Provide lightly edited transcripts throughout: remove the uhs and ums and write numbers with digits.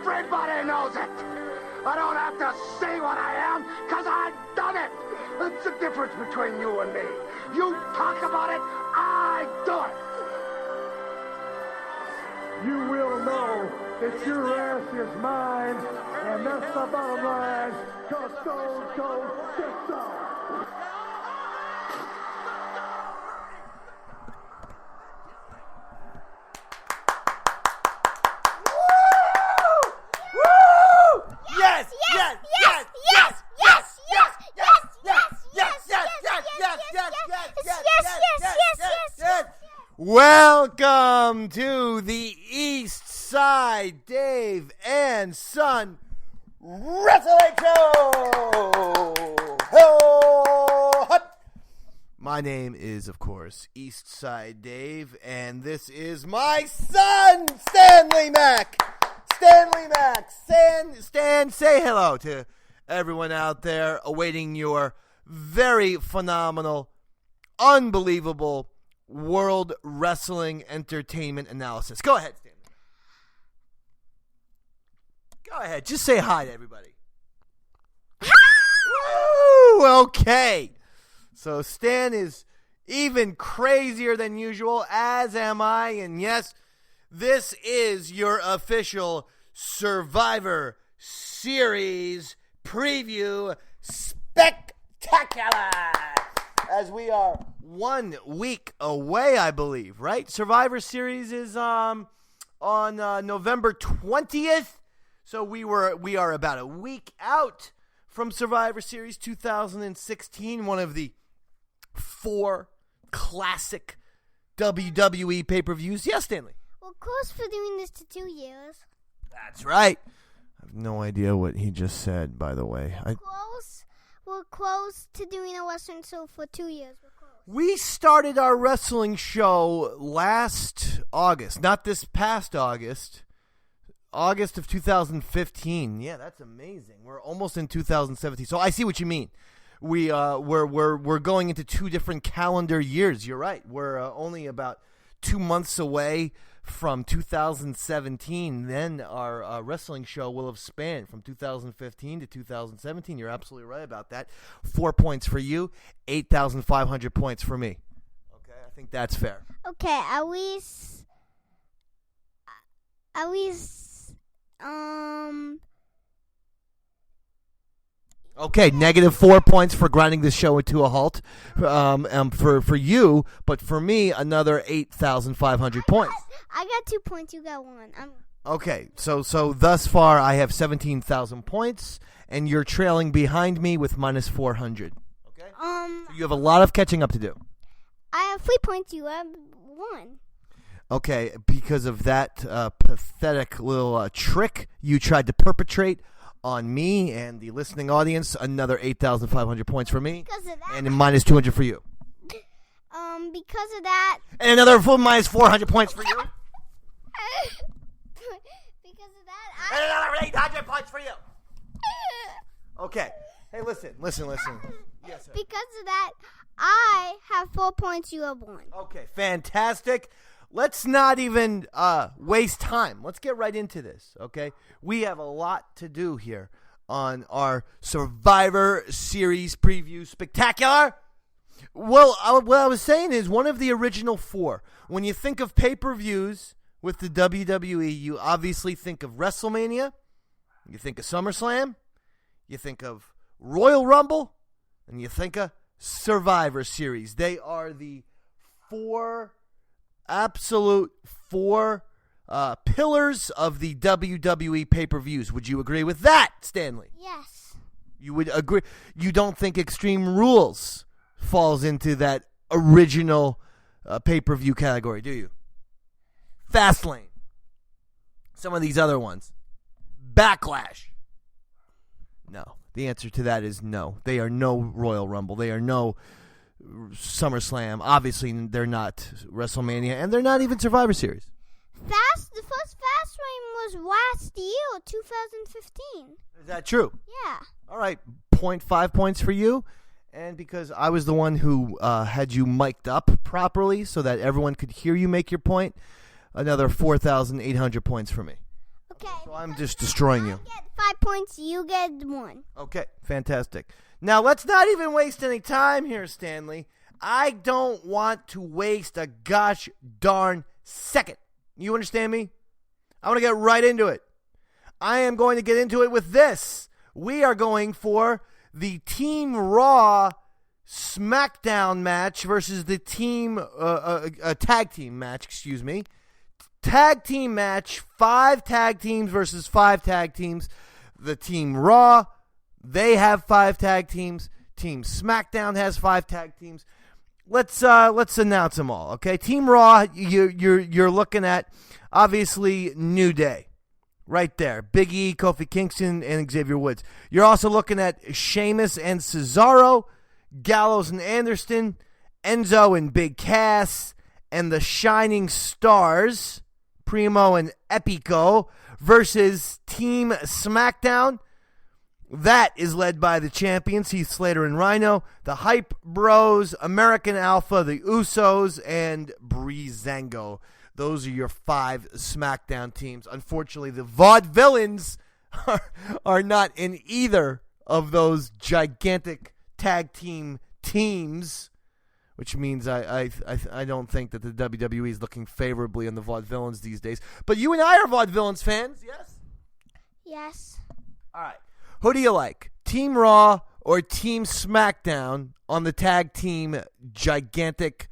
Everybody knows it. I don't have to say what I am, because I've done it. That's the difference between you and me. You talk about it, I do it. You will know that your ass is mine, and that's the bottom line, because Stone Cold said so. Welcome to the East Side Dave and Son Wrestling Show! My name is, of course, East Side Dave, and this is my son, Stanley Mack! Stanley Mack! Stan, say hello to everyone out there awaiting your very phenomenal, unbelievable World Wrestling Entertainment analysis. Go ahead, Stan. Go ahead. Just say hi to everybody. Woo! Okay. So Stan is even crazier than usual, as am I. And yes, this is your official Survivor Series preview spectacular. As we are 1 week away, I believe, right? Survivor Series is on November 20th. So we are about a week out from Survivor Series 2016, one of the 4 classic WWE pay-per-views. Yes, Stanley? We're close for doing this to 2 years. That's right. I have no idea what he just said, by the way. We're close to doing a wrestling show for 2 years. We're close. We started our wrestling show last August, not this past August of 2015. Yeah, that's amazing. We're almost in 2017. So I see what you mean. We're going into 2 different calendar years. You're right. We're only about 2 months away from 2017. Then our wrestling show will have spanned from 2015 to 2017. You're absolutely right about that. 4 points for you, 8,500 points for me. Okay, I think that's fair. Okay, at least, Okay, negative 4 points for grinding this show into a halt for you, but for me, another 8,500 points. I got 2 points, you got 1. Okay, so thus far I have 17,000 points, and you're trailing behind me with minus 400. Okay? So you have a lot of catching up to do. I have 3 points, you have 1. Okay, because of that pathetic little trick you tried to perpetrate on me and the listening audience, another 8,500 points for me, because of that, and minus 200 for you. Because of that, and another full minus 400 points for you. Because of that, and another 800 points for you. Okay. Hey, listen. Yes, sir. Because of that, I have 4 points, you have 1. Okay, fantastic. Let's not even waste time. Let's get right into this, okay? We have a lot to do here on our Survivor Series preview spectacular. Well, what I was saying is one of the original 4. When you think of pay-per-views with the WWE, you obviously think of WrestleMania, you think of SummerSlam, you think of Royal Rumble, and you think of Survivor Series. They are the 4 pillars of the WWE pay-per-views. Would you agree with that, Stanley? Yes. You would agree. You don't think Extreme Rules falls into that original pay-per-view category, do you? Fastlane. Some of these other ones. Backlash. No. The answer to that is no. They are no Royal Rumble. They are no SummerSlam. Obviously, they're not WrestleMania, and they're not even Survivor Series. The first Fastlane was last year, 2015. Is that true? Yeah. All right, 0.5 points for you. And because I was the one who had you mic'd up properly so that everyone could hear you make your point, another 4,800 points for me. Okay. So I'm just destroying you. I get 5 points. You get 1. Okay, fantastic. Now, let's not even waste any time here, Stanley. I don't want to waste a gosh darn second. You understand me? I want to get right into it. I am going to get into it with this. We are going for the Team Raw SmackDown match versus the Team tag team match, excuse me. Tag team match, 5 tag teams versus 5 tag teams. The Team Raw, they have 5 tag teams. Team SmackDown has 5 tag teams. Let's announce them all, okay? Team Raw, you're looking at obviously New Day, right there. Big E, Kofi Kingston, and Xavier Woods. You're also looking at Sheamus and Cesaro, Gallows and Anderson, Enzo and Big Cass, and the Shining Stars, Primo and Epico, versus Team SmackDown. That is led by the champions, Heath Slater and Rhino, the Hype Bros, American Alpha, the Usos, and Breezango. Those are your 5 SmackDown teams. Unfortunately, the Vaudevillains are not in either of those gigantic tag teams, which means I don't think that the WWE is looking favorably on the Vaudevillains these days. But you and I are Vaudevillains fans, yes? Yes. All right. Who do you like, Team Raw or Team SmackDown on the tag team gigantic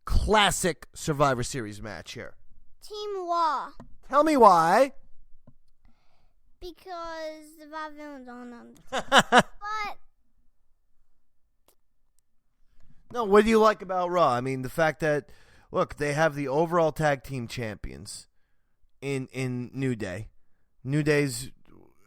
classic Survivor Series match here? Team Raw. Tell me why. Because the Vaudevillains aren't on the team. But no, what do you like about Raw? I mean, the fact that, look, they have the overall tag team champions in New Day. New Day's...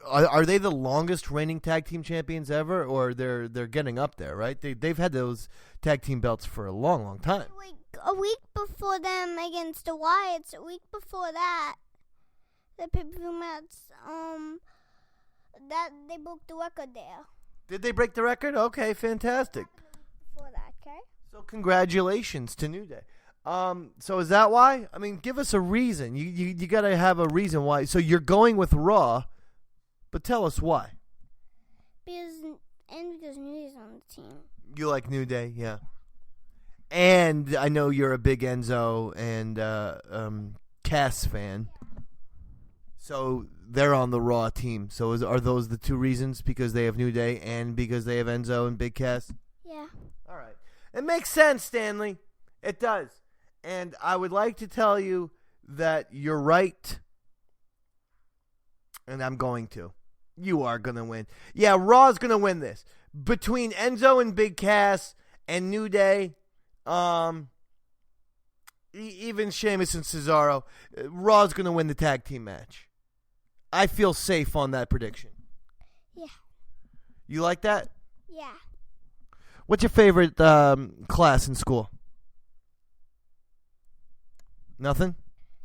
Are they the longest reigning tag team champions ever, or they're getting up there, right? They've had those tag team belts for a long, long time. like a week before them against the Wyatts, a week before that, the pay-per-view match, that they broke the record there. Did they break the record? Okay, fantastic. Before that, okay? So congratulations to New Day. So is that why? I mean, give us a reason. You got to have a reason why. So you're going with Raw. But tell us why. Because New Day's on the team. You like New Day, yeah. And I know you're a big Enzo and Cass fan. So they're on the Raw team. So are those the 2 reasons? Because they have New Day and because they have Enzo and Big Cass? Yeah. All right. It makes sense, Stanley. It does. And I would like to tell you that you're right. And I'm going to. You are going to win. Yeah, Raw's going to win this. Between Enzo and Big Cass and New Day, even Sheamus and Cesaro, Raw's going to win the tag team match. I feel safe on that prediction. Yeah. You like that? Yeah. What's your favorite class in school? Nothing?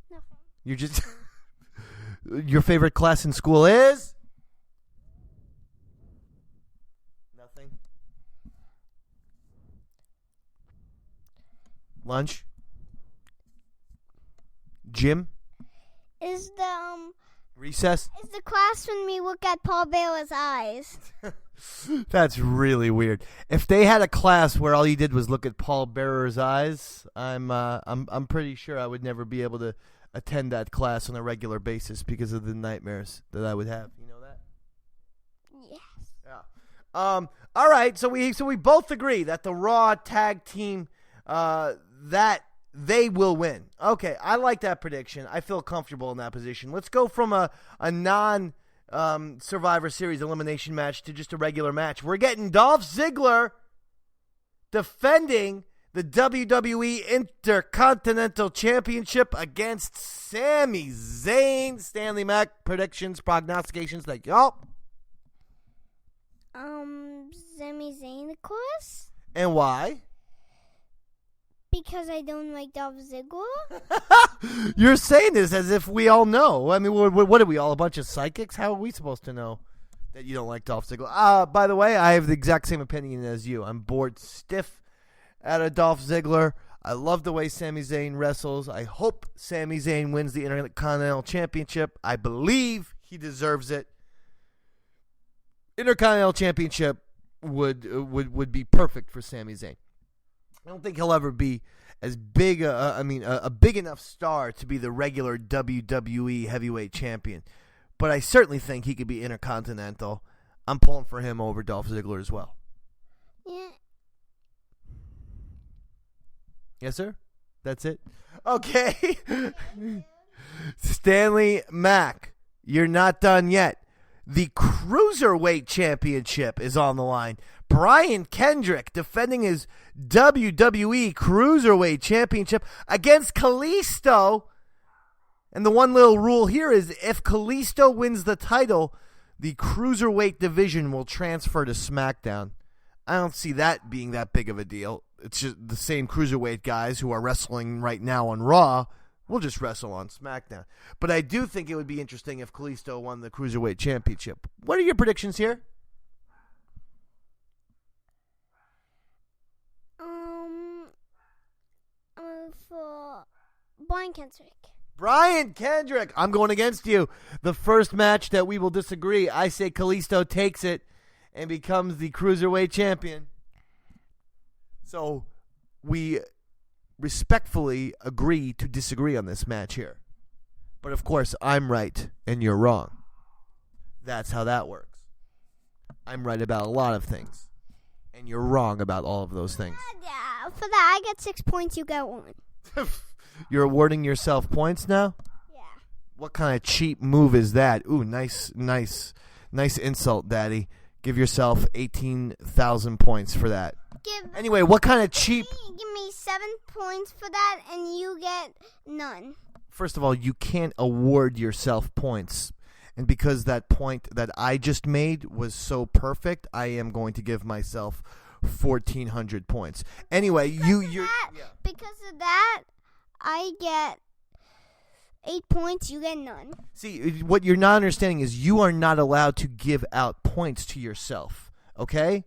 Nothing. You just... Your favorite class in school is? Nothing. Lunch? Gym? Is the Recess? Is the class when we look at Paul Bearer's eyes? That's really weird. If they had a class where all you did was look at Paul Bearer's eyes, I'm pretty sure I would never be able to attend that class on a regular basis because of the nightmares that I would have. You know that? Yes. Yeah. All right. So we both agree that the Raw tag team that they will win. Okay, I like that prediction. I feel comfortable in that position. Let's go from a non Survivor Series elimination match to just a regular match. We're getting Dolph Ziggler defending the WWE Intercontinental Championship against Sami Zayn. Stanley Mack, predictions, prognostications, thank y'all. Sami Zayn, of course. And why? Because I don't like Dolph Ziggler. You're saying this as if we all know. I mean, what are we, all a bunch of psychics? How are we supposed to know that you don't like Dolph Ziggler? By the way, I have the exact same opinion as you. I'm bored stiff out of Dolph Ziggler. I love the way Sami Zayn wrestles. I hope Sami Zayn wins the Intercontinental Championship. I believe he deserves it. Intercontinental Championship would be perfect for Sami Zayn. I don't think he'll ever be as big a big enough star to be the regular WWE Heavyweight Champion. But I certainly think he could be Intercontinental. I'm pulling for him over Dolph Ziggler as well. Yeah. Yes, sir? That's it? Okay. Stanley Mack, you're not done yet. The Cruiserweight Championship is on the line. Brian Kendrick defending his WWE Cruiserweight Championship against Kalisto. And the one little rule here is if Kalisto wins the title, the Cruiserweight division will transfer to SmackDown. I don't see that being that big of a deal. It's just the same Cruiserweight guys who are wrestling right now on Raw will just wrestle on SmackDown. But I do think it would be interesting if Kalisto won the Cruiserweight Championship. What are your predictions here? For Brian Kendrick. Brian Kendrick, I'm going against you. The first match that we will disagree, I say Kalisto takes it and becomes the Cruiserweight Champion. So we respectfully agree to disagree on this match here. But of course, I'm right and you're wrong. That's how that works. I'm right about a lot of things. And you're wrong about all of those things. Yeah, for that, I get 6 points, you get 1. You're awarding yourself points now? Yeah. What kind of cheap move is that? Ooh, nice insult, Daddy. Give yourself 18,000 points for that. Anyway, what kind of cheap... Give me 7 points for that, and you get none. First of all, you can't award yourself points. And because that point that I just made was so perfect, I am going to give myself 1,400 points. Anyway, because of that, I get 8 points, you get none. See, what you're not understanding is you are not allowed to give out points to yourself, okay?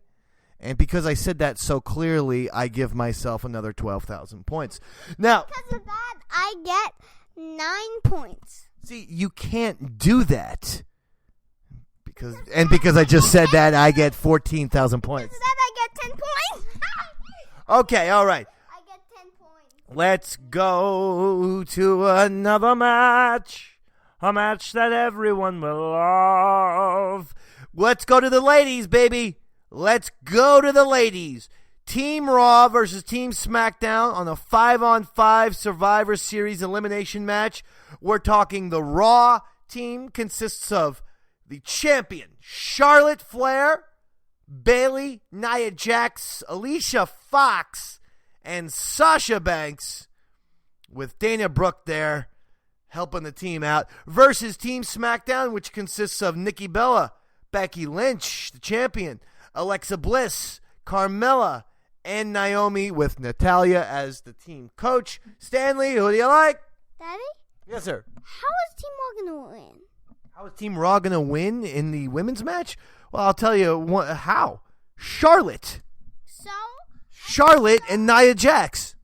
And because I said that so clearly, I give myself another 12,000 points. Now, because of that, I get 9 points. See, you can't do that. Because I just said that, I get 14,000 points. Because of that, I get 10 points. Okay, all right. I get 10 points. Let's go to another match. A match that everyone will love. Let's go to the ladies, baby. Let's go to the ladies. Team Raw versus Team SmackDown on a 5-on-5 Survivor Series elimination match. We're talking the Raw team consists of the champion, Charlotte Flair, Bayley, Nia Jax, Alicia Fox, and Sasha Banks, with Dana Brooke there helping the team out, versus Team SmackDown, which consists of Nikki Bella, Becky Lynch, the champion, Alexa Bliss, Carmella, and Naomi, with Natalya as the team coach. Stanley, who do you like? Daddy? Yes, sir. How is Team Raw going to win? How is Team Raw going to win in the women's match? Well, I'll tell you how. Charlotte. So? Charlotte and Nia Jax.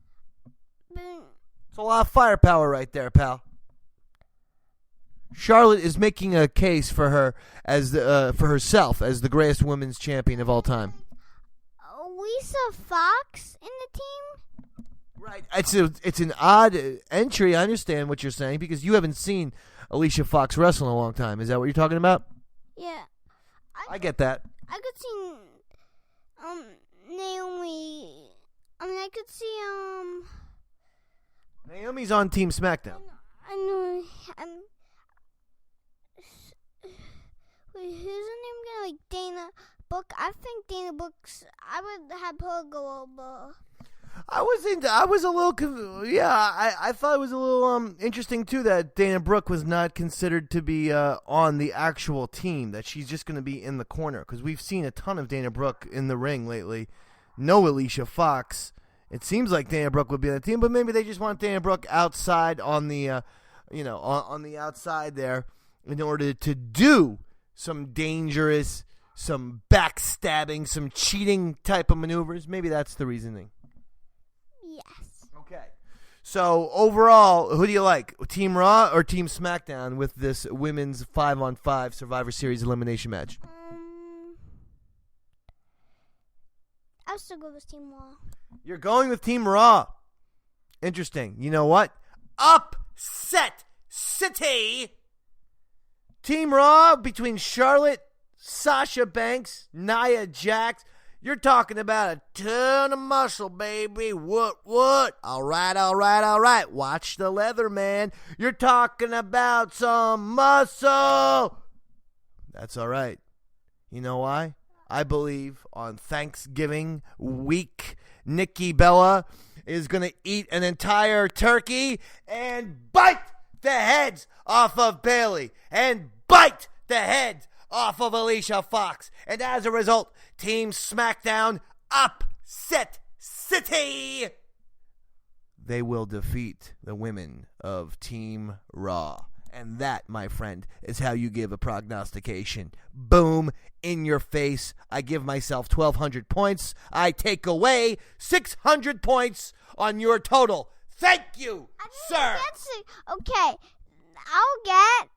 It's a lot of firepower right there, pal. Charlotte is making a case for her for herself as the greatest women's champion of all time. Lisa Fox in the team? Right. It's an odd entry. I understand what you're saying because you haven't seen Alicia Fox wrestle in a long time. Is that what you're talking about? Yeah. I get that. I could see Naomi. I could see Naomi's on Team SmackDown. I know. Wait, who's her name again? Like Dana Brooke. I think Dana Brooke's. I would have her go over. I was a little. I thought it was a little interesting too that Dana Brooke was not considered to be on the actual team. That she's just going to be in the corner because we've seen a ton of Dana Brooke in the ring lately. No Alicia Fox. It seems like Dana Brooke would be on the team, but maybe they just want Dana Brooke outside on the, on the outside there in order to do some dangerous, some backstabbing, some cheating type of maneuvers. Maybe that's the reasoning. Yes. So, overall, who do you like? Team Raw or Team SmackDown with this women's 5-on-5 Survivor Series elimination match? I'll still go with Team Raw. You're going with Team Raw. Interesting. You know what? Upset City. Team Raw between Charlotte, Sasha Banks, Nia Jax. You're talking about a ton of muscle, baby. What? All right. Watch the leather, man. You're talking about some muscle. That's all right. You know why? I believe on Thanksgiving week, Nikki Bella is going to eat an entire turkey and bite the heads off of Bayley and bite the heads off of Alicia Fox. And as a result, Team SmackDown upset City. They will defeat the women of Team Raw. And that, my friend, is how you give a prognostication. Boom, in your face. I give myself 1,200 points. I take away 600 points on your total. Thank you, sir. Okay, I'll get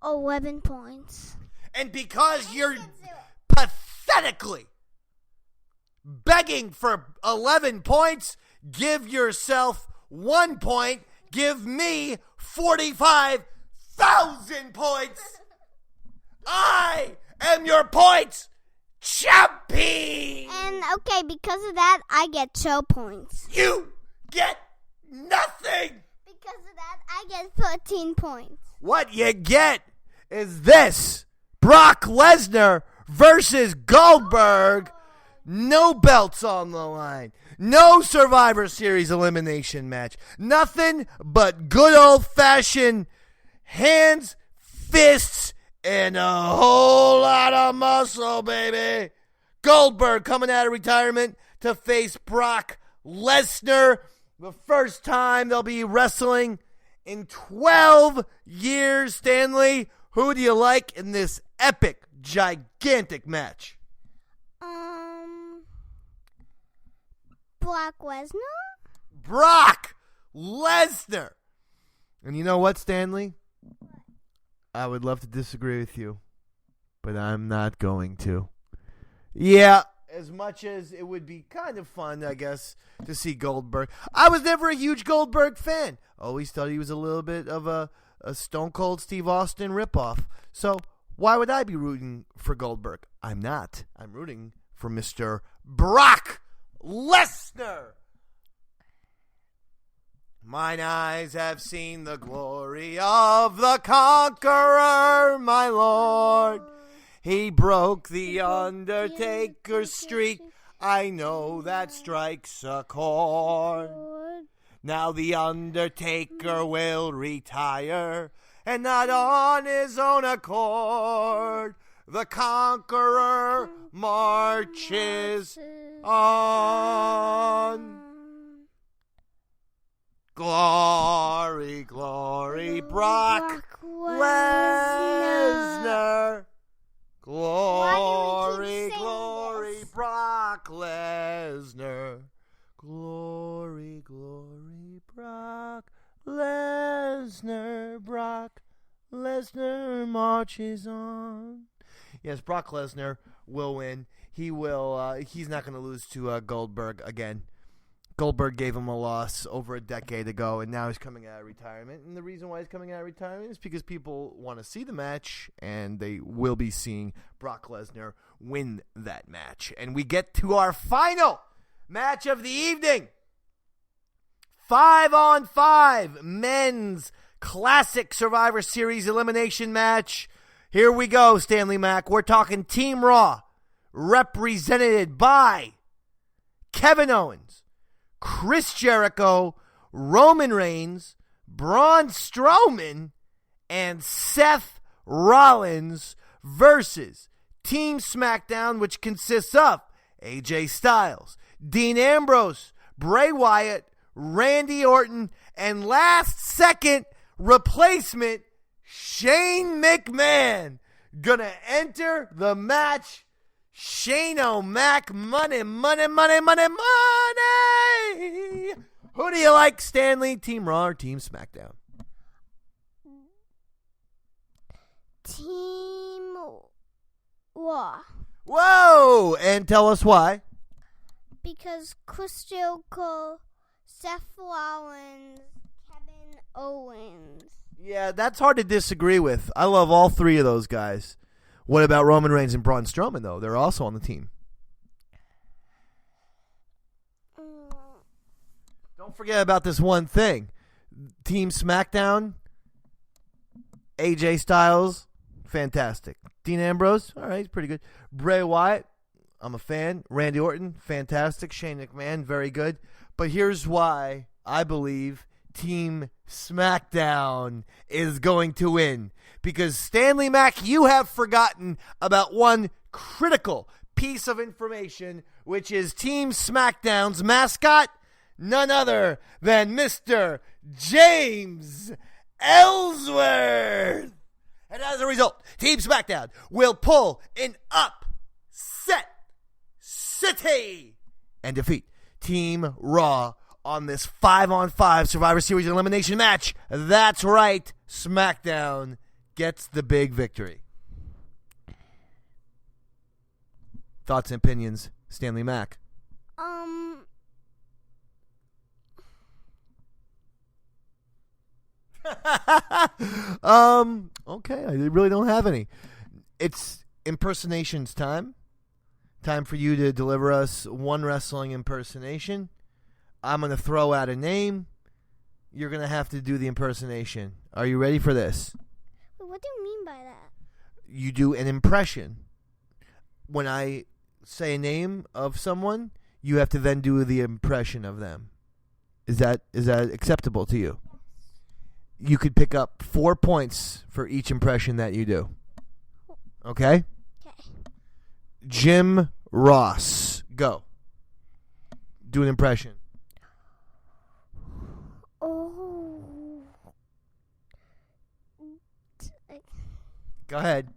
11 points. And because you're pathetically begging for 11 points, give yourself 1 point. Give me 45,000 points. I am your points champion. And okay, because of that, I get 2 points. You get nothing. Because of that, I get 13 points. What you get is this. Brock Lesnar versus Goldberg. No belts on the line. No Survivor Series elimination match. Nothing but good old-fashioned hands, fists, and a whole lot of muscle, baby. Goldberg coming out of retirement to face Brock Lesnar. The first time they'll be wrestling in 12 years, Stanley. Who do you like in this epic, gigantic match? Brock Lesnar? Brock Lesnar. And you know what, Stanley? I would love to disagree with you, but I'm not going to. Yeah, as much as it would be kind of fun, I guess, to see Goldberg. I was never a huge Goldberg fan. Always thought he was a little bit of a Stone Cold Steve Austin ripoff. So why would I be rooting for Goldberg? I'm not. I'm rooting for Mr. Brock Lesnar. Mine eyes have seen the glory of the conqueror, my Lord. He broke the Undertaker's streak. I know that strikes a chord. Now the Undertaker will retire, and not on his own accord. The conqueror marches on. Glory, glory, Brock Lesnar. Glory, glory, Brock Lesnar. Glory, glory, Brock Lesnar. Brock Lesnar marches on. Yes, Brock Lesnar will win. He will. He's not going to lose to Goldberg again. Goldberg gave him a loss over a decade ago, and now he's coming out of retirement. And the reason why he's coming out of retirement is because people want to see the match, and they will be seeing Brock Lesnar win that match. And we get to our final match of the evening. 5-on-5 men's classic Survivor Series elimination match. Here we go, Stanley Mack. We're talking Team Raw, represented by Kevin Owens, Chris Jericho, Roman Reigns, Braun Strowman, and Seth Rollins versus Team SmackDown, which consists of AJ Styles, Dean Ambrose, Bray Wyatt, Randy Orton, and last-second replacement Shane McMahon. Gonna enter the match. Shane O'Mac, money, money, money, money, money. Who do you like, Stanley? Team Raw or Team SmackDown? Team Raw. Whoa! And tell us why. Because Chris Jericho, Seth Rollins, Kevin Owens. Yeah, that's hard to disagree with. I love all three of those guys. What about Roman Reigns and Braun Strowman, though? They're also on the team. Don't forget about this one thing. Team SmackDown, AJ Styles, fantastic. Dean Ambrose, all right, he's pretty good. Bray Wyatt, I'm a fan. Randy Orton, fantastic. Shane McMahon, very good. But here's why I believe Team SmackDown is going to win. Because Stanley Mack, you have forgotten about one critical piece of information, which is Team SmackDown's mascot, none other than Mr. James Ellsworth. And as a result, Team SmackDown will pull an upset city and defeat Team Raw on this 5-on-5 Survivor Series elimination match. That's right, SmackDown gets the big victory. Thoughts and opinions, Stanley Mack? Okay, I really don't have any. It's impersonations time. Time for you to deliver us one wrestling impersonation. I'm going to throw out a name. You're going to have to do the impersonation. Are you ready for this? What do you mean by that? You do an impression. When I say a name of someone, you have to then do the impression of them. Is that acceptable to you? You could pick up 4 points for each impression that you do. Okay? Okay. Jim Ross. Go. Do an impression. Oh. Go ahead.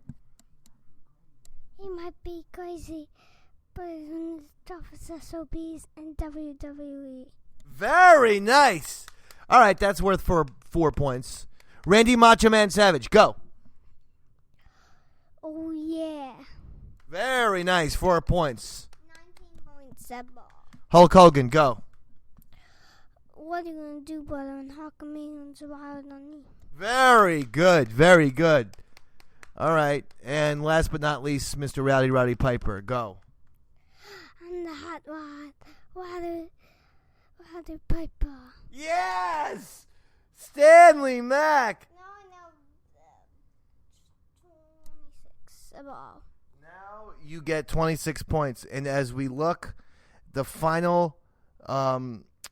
He might be crazy, but he's one of the toughest SOBs in WWE. Very nice. All right, that's worth 4 points. Randy Macho Man Savage, go. Oh, yeah. Very nice, 4 points. 19.7. Hulk Hogan, go. What are you going to do, brother, and how come me and survive on me? Very good, very good. All right, and last but not least, Mr. Rowdy Piper, go. I'm the hot Rowdy Piper. Yes! Stanley Mack! No, 26 of all. Now you get 26 points. And as we look, the final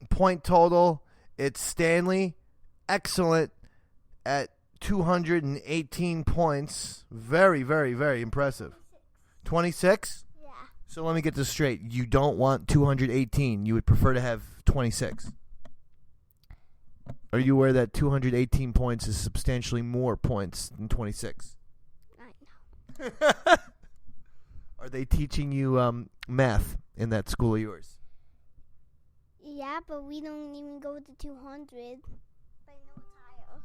point total, it's Stanley, excellent, at 218 points. Very, very, very impressive. 26? Yeah. So let me get this straight. You don't want 218. You would prefer to have 26. Are you aware that 218 points is substantially more points than 26? I know. Are they teaching you math in that school of yours? Yeah, but we don't even go to 200. But I know it's higher.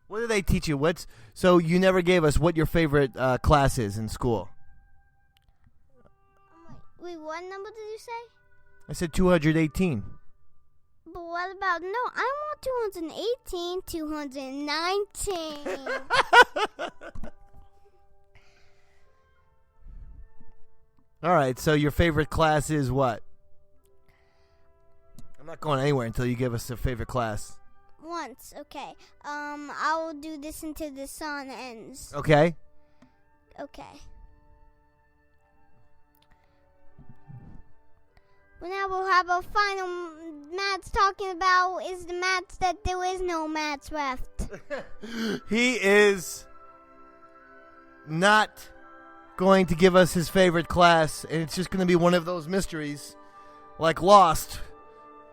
What do they teach you? So you never gave us what your favorite class is in school. Wait, what number did you say? I said 218. But what about, no, I want 218, 219. All right, so your favorite class is what? I'm not going anywhere until you give us a favorite class. Once, okay. I will do this until the sun ends. Okay. Okay. Well, now we'll have a final match talking about is the match that there is no match left. He is not going to give us his favorite class, and it's just going to be one of those mysteries like Lost.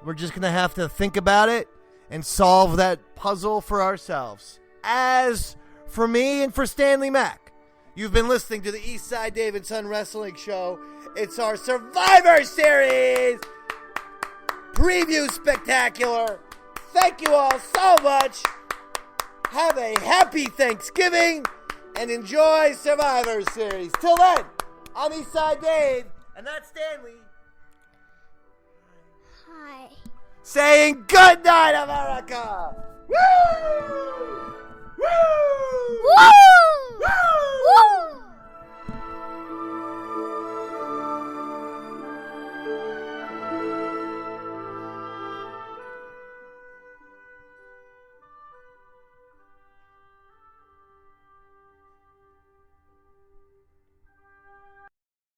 We're just going to have to think about it and solve that puzzle for ourselves. As for me and for Stanley Mack, you've been listening to the Eastside Dave and Son Wrestling Show. It's our Survivor Series preview spectacular. Thank you all so much. Have a happy Thanksgiving and enjoy Survivor Series. Till then, I'm Eastside Dave, and that's Stanley. Hi. Saying good night, America. Woo! Woo! Woo!